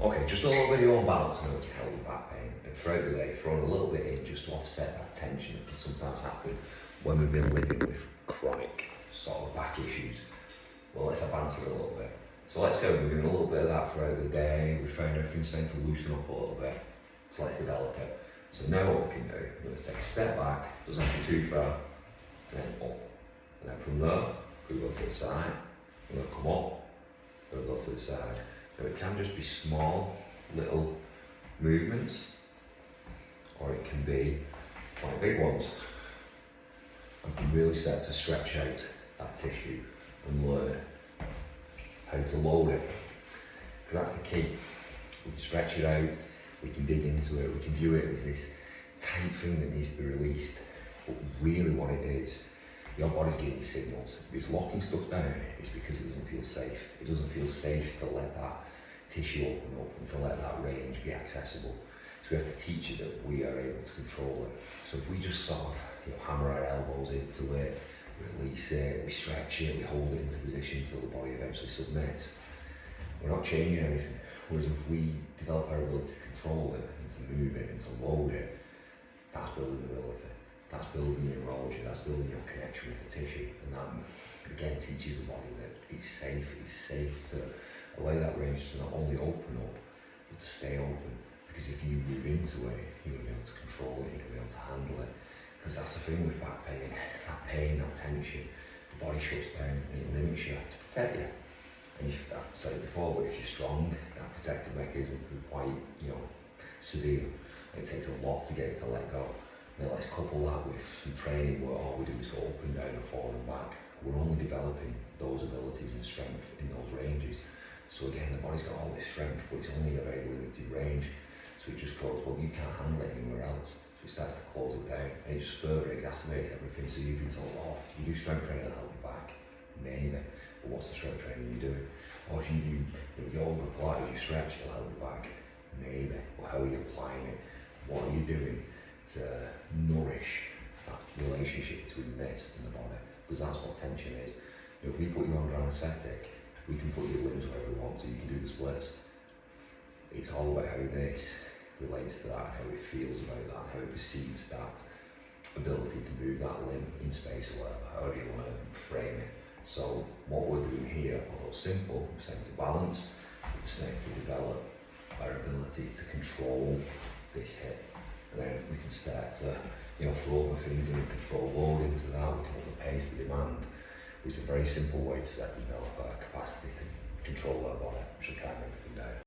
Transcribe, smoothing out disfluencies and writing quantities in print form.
Okay, just a little video on balance and how it can help with back pain. And throughout the day, throwing a little bit in just to offset that tension that can sometimes happen when we've been living with chronic sort of back issues. Well, let's advance it a little bit. So let's say we're doing a little bit of that throughout the day, we found everything starting to loosen up a little bit. So let's develop it. So now what we can do, we're going to take a step back, doesn't have to be too far, and then up. And then from there, we go to the side, we're going to come up, we're going to go to the side. Now it can just be small, little movements, or it can be quite big ones. And can really start to stretch out that tissue and learn how to load it. Because that's the key. We can stretch it out, we can dig into it, we can view it as this tight thing that needs to be released. But really what it is, your body's giving you signals. If it's locking stuff down, it's because it doesn't feel safe. It doesn't feel safe to let that tissue open up and to let that range be accessible. So we have to teach it that we are able to control it. So if we just sort of hammer our elbows into it, we release it, we stretch it, we hold it into position until the body eventually submits, we're not changing anything. Whereas if we develop our ability to control it and to move it and to load it, that's building ability. That's building your neurology, that's building your connection with the tissue. And that again teaches the body that it's safe to allow that range to not only open up, but to stay open. Because if you move into it, you're going to be able to control it, you're going to be able to handle it. Because that's the thing with back pain, that tension, the body shuts down and it limits you to protect you. And I've said it before, but if you're strong, that protective mechanism can be quite, severe. It takes a lot to get it to let go. Now let's couple that with some training where all we do is go up and down and forward and back. We're only developing those abilities and strength in those ranges. So again, the body's got all this strength, but it's only in a very limited range. So it just goes, well, you can't handle it anywhere else. So it starts to close it down, and it just further exacerbates everything. So you've been told, oh, if you do strength training, it'll help you back. Maybe, but what's the strength training you're doing? Or if you do yoga, Pilates, you stretch, it'll help you back. Maybe, but how are you applying it? What are you doing to nourish that relationship between this and the body? Because that's what tension is. If we put you under anaesthetic, we can put your limbs wherever we want, so you can do the splits. It's all about how this relates to that, how it feels about that, how it perceives that ability to move that limb in space or whatever, however you want to frame it. So what we're doing here, although simple, we're starting to balance, we're starting to develop our ability to control this hip. And then we can start to throw other things in, we can throw load into that, we can put the pace to demand. It's a very simple way to start to develop our capacity to control our body, which will calm everything down.